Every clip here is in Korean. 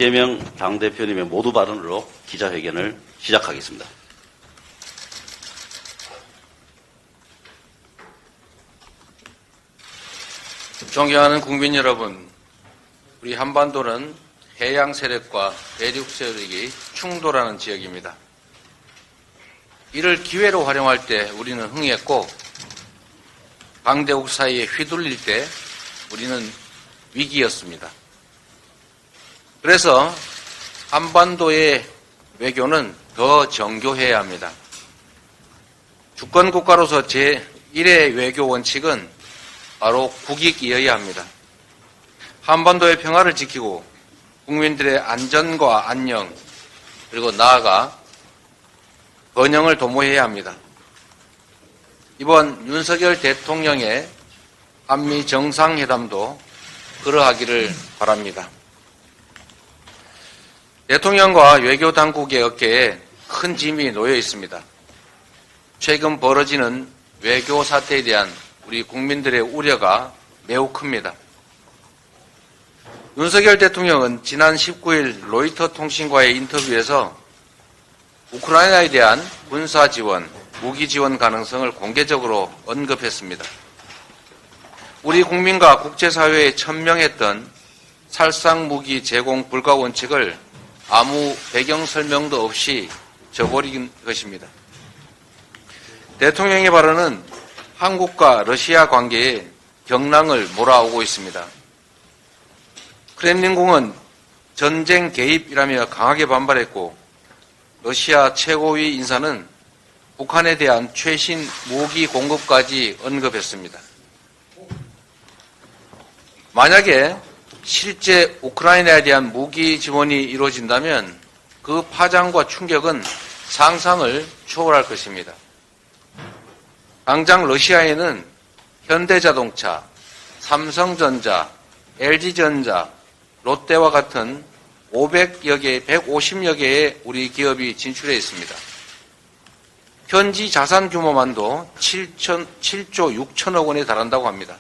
이재명 당대표님의 모두 발언으로 기자회견을 시작하겠습니다. 존경하는 국민 여러분, 우리 한반도는 해양 세력과 대륙 세력이 충돌하는 지역입니다. 이를 기회로 활용할 때 우리는 흥했고, 강대국 사이에 휘둘릴 때 우리는 위기였습니다. 그래서 한반도의 외교는 더 정교해야 합니다. 주권국가로서 제1의 외교 원칙은 바로 국익이어야 합니다. 한반도의 평화를 지키고 국민들의 안전과 안녕, 그리고 나아가 번영을 도모해야 합니다. 이번 윤석열 대통령의 한미 정상회담도 그러하기를 바랍니다. 대통령과 외교당국의 어깨에 큰 짐이 놓여 있습니다. 최근 벌어지는 외교 사태에 대한 우리 국민들의 우려가 매우 큽니다. 윤석열 대통령은 지난 19일 로이터 통신과의 인터뷰에서 우크라이나에 대한 군사 지원, 무기 지원 가능성을 공개적으로 언급했습니다. 우리 국민과 국제사회에 천명했던 살상 무기 제공 불가 원칙을 아무 배경 설명도 없이 저버린 것입니다. 대통령의 발언은 한국과 러시아 관계에 경랑을 몰아오고 있습니다. 크렘린궁은 전쟁 개입이라며 강하게 반발했고, 러시아 최고위 인사는 북한에 대한 최신 무기 공급까지 언급했습니다. 만약에 실제 우크라이나에 대한 무기 지원이 이루어진다면 그 파장과 충격은 상상을 초월할 것입니다. 당장 러시아에는 현대자동차, 삼성전자, LG전자, 롯데와 같은 500여 개, 150여 개의 우리 기업이 진출해 있습니다. 현지 자산 규모만도 7조 6천억 원에 달한다고 합니다.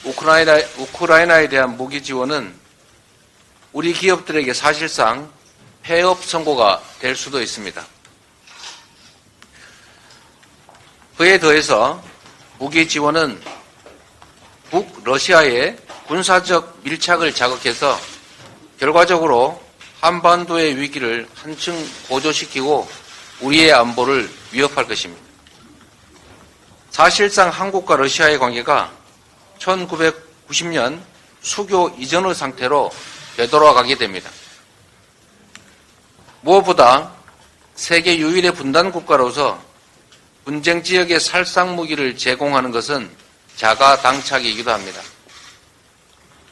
우크라이나에 대한 무기 지원은 우리 기업들에게 사실상 폐업 선고가 될 수도 있습니다. 그에 더해서 무기 지원은 북러시아의 군사적 밀착을 자극해서 결과적으로 한반도의 위기를 한층 고조시키고 우리의 안보를 위협할 것입니다. 사실상 한국과 러시아의 관계가 1990년 수교 이전의 상태로 되돌아가게 됩니다. 무엇보다 세계 유일의 분단 국가로서 분쟁 지역에 살상 무기를 제공하는 것은 자가당착이기도 합니다.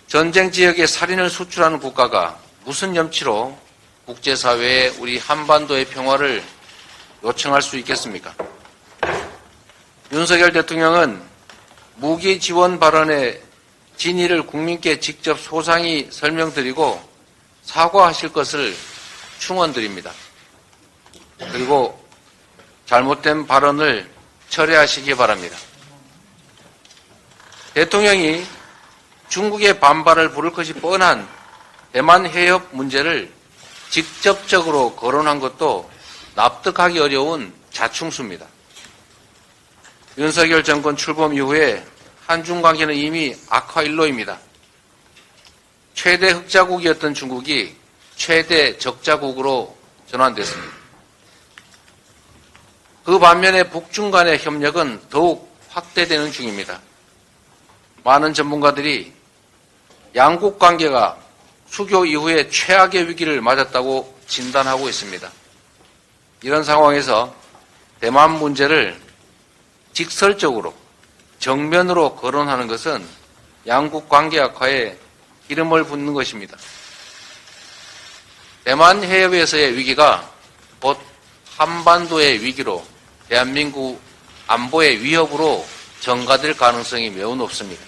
전쟁 지역에 살인을 수출하는 국가가 무슨 염치로 국제사회에 우리 한반도의 평화를 요청할 수 있겠습니까? 윤석열 대통령은 무기 지원 발언의 진위를 국민께 직접 소상히 설명드리고 사과하실 것을 충원드립니다. 그리고 잘못된 발언을 철회하시기 바랍니다. 대통령이 중국의 반발을 부를 것이 뻔한 대만 해협 문제를 직접적으로 거론한 것도 납득하기 어려운 자충수입니다. 윤석열 정권 출범 이후에 한중 관계는 이미 악화일로입니다. 최대 흑자국이었던 중국이 최대 적자국으로 전환됐습니다. 그 반면에 북중 간의 협력은 더욱 확대되는 중입니다. 많은 전문가들이 양국 관계가 수교 이후에 최악의 위기를 맞았다고 진단하고 있습니다. 이런 상황에서 대만 문제를 직설적으로 정면으로 거론하는 것은 양국 관계 악화에 기름을 붓는 것입니다. 대만 해협에서의 위기가 곧 한반도의 위기로 대한민국 안보의 위협으로 전가될 가능성이 매우 높습니다.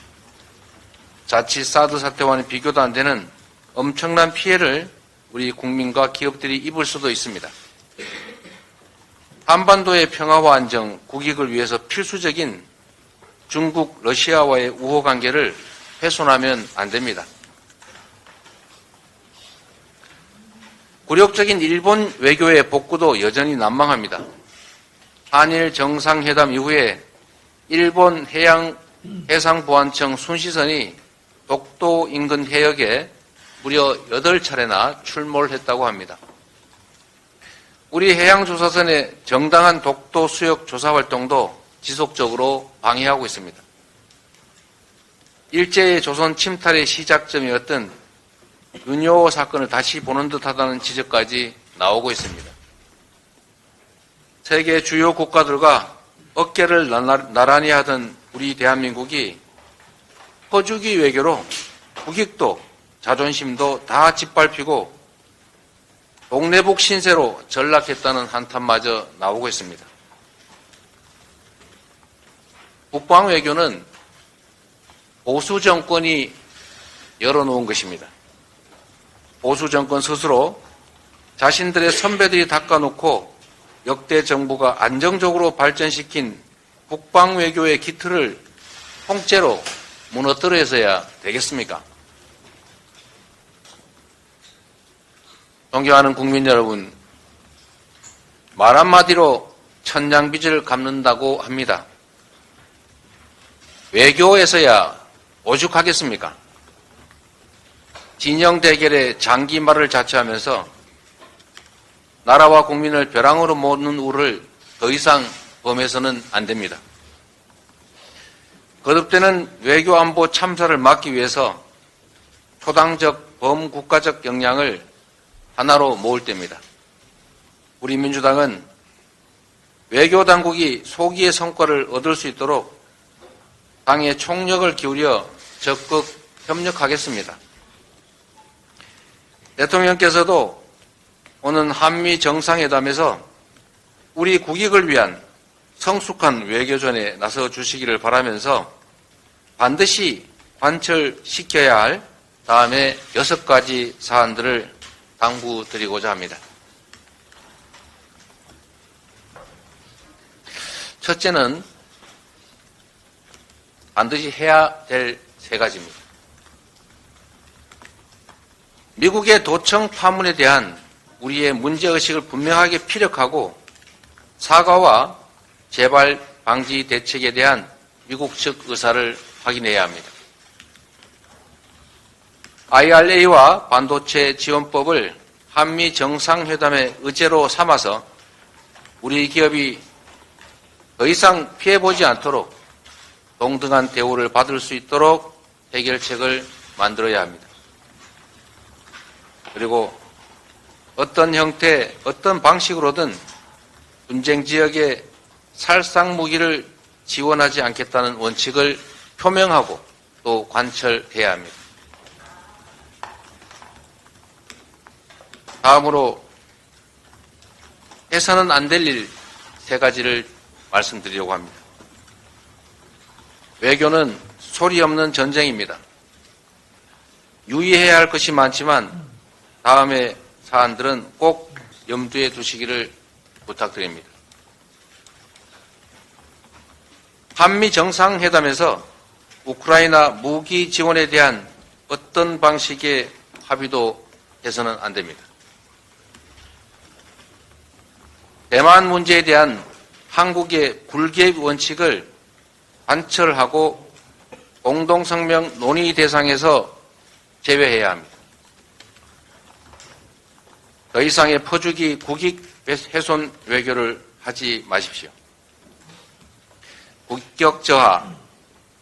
자칫 사드 사태와는 비교도 안 되는 엄청난 피해를 우리 국민과 기업들이 입을 수도 있습니다. 한반도의 평화와 안정, 국익을 위해서 필수적인 중국, 러시아와의 우호 관계를 훼손하면 안 됩니다. 굴욕적인 일본 외교의 복구도 여전히 난망합니다. 한일 정상회담 이후에 일본 해상보안청 순시선이 독도 인근 해역에 무려 8차례나 출몰을 했다고 합니다. 우리 해양조사선의 정당한 독도 수역 조사 활동도 지속적으로 방해하고 있습니다. 일제의 조선 침탈의 시작점이었던 윤효호 사건을 다시 보는 듯하다는 지적까지 나오고 있습니다. 세계 주요 국가들과 어깨를 나란히 하던 우리 대한민국이 퍼주기 외교로 국익도 자존심도 다 짓밟히고 동네북 신세로 전락했다는 한탄마저 나오고 있습니다. 국방 외교는 보수 정권이 열어놓은 것입니다. 보수 정권 스스로 자신들의 선배들이 닦아놓고 역대 정부가 안정적으로 발전시킨 국방 외교의 기틀을 통째로 무너뜨려서야 되겠습니까? 존경하는 국민 여러분, 말 한마디로 천냥빚을 갚는다고 합니다. 외교에서야 오죽하겠습니까? 진영 대결의 장기말을 자처하면서 나라와 국민을 벼랑으로 모는 우를 더 이상 범해서는 안 됩니다. 거듭되는 외교 안보 참사를 막기 위해서 초당적 범국가적 역량을 하나로 모을 때입니다. 우리 민주당은 외교 당국이 소기의 성과를 얻을 수 있도록 당의 총력을 기울여 적극 협력하겠습니다. 대통령께서도 오는 한미 정상회담에서 우리 국익을 위한 성숙한 외교전에 나서 주시기를 바라면서 반드시 관철시켜야 할 다음에 6가지 사안들을 당부드리고자 합니다. 첫째는 반드시 해야 될 3가지입니다. 미국의 도청 파문에 대한 우리의 문제의식을 분명하게 피력하고 사과와 재발 방지 대책에 대한 미국 측 의사를 확인해야 합니다. IRA와 반도체 지원법을 한미 정상회담의 의제로 삼아서 우리 기업이 더 이상 피해보지 않도록 동등한 대우를 받을 수 있도록 해결책을 만들어야 합니다. 그리고 어떤 형태, 어떤 방식으로든 분쟁 지역에 살상 무기를 지원하지 않겠다는 원칙을 표명하고 또 관철해야 합니다. 다음으로 해서는 안 될 일 3가지를 말씀드리려고 합니다. 외교는 소리 없는 전쟁입니다. 유의해야 할 것이 많지만 다음의 사안들은 꼭 염두에 두시기를 부탁드립니다. 한미 정상회담에서 우크라이나 무기 지원에 대한 어떤 방식의 합의도 해서는 안 됩니다. 대만 문제에 대한 한국의 굴개입 원칙을 관철하고 공동성명 논의 대상에서 제외해야 합니다. 더 이상의 퍼주기 국익 훼손 외교를 하지 마십시오. 국격 저하,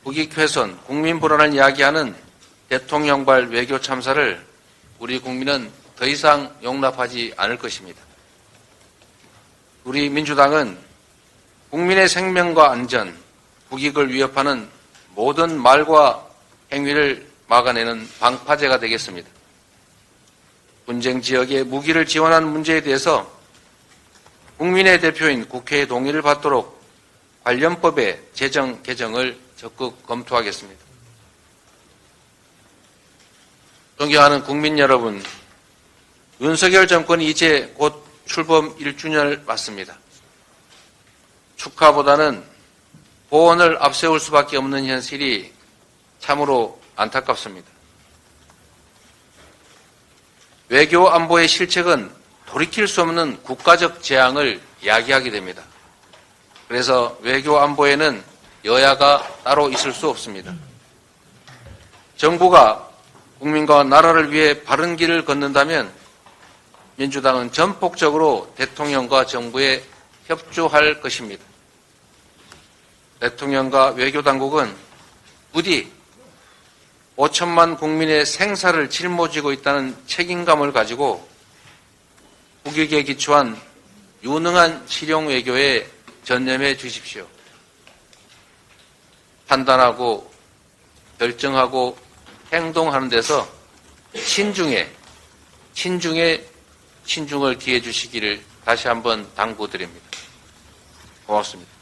국익 훼손, 국민 불안을 이야기하는 대통령발 외교 참사를 우리 국민은 더 이상 용납하지 않을 것입니다. 우리 민주당은 국민의 생명과 안전, 국익을 위협하는 모든 말과 행위를 막아내는 방파제가 되겠습니다. 분쟁 지역에 무기를 지원하는 문제에 대해서 국민의 대표인 국회의 동의를 받도록 관련법의 제정 개정을 적극 검토하겠습니다. 존경하는 국민 여러분, 윤석열 정권이 이제 곧 출범 1주년을 맞습니다. 축하보다는 보원을 앞세울 수밖에 없는 현실이 참으로 안타깝습니다. 외교 안보의 실책은 돌이킬 수 없는 국가적 재앙을 야기하게 됩니다. 그래서 외교 안보에는 여야가 따로 있을 수 없습니다. 정부가 국민과 나라를 위해 바른 길을 걷는다면 민주당은 전폭적으로 대통령과 정부에 협조할 것입니다. 대통령과 외교당국은 부디 5천만 국민의 생사를 짊어지고 있다는 책임감을 가지고 국익에 기초한 유능한 실용 외교에 전념해 주십시오. 판단하고 결정하고 행동하는 데서 신중을 기해 주시기를 다시 한번 당부드립니다. 고맙습니다.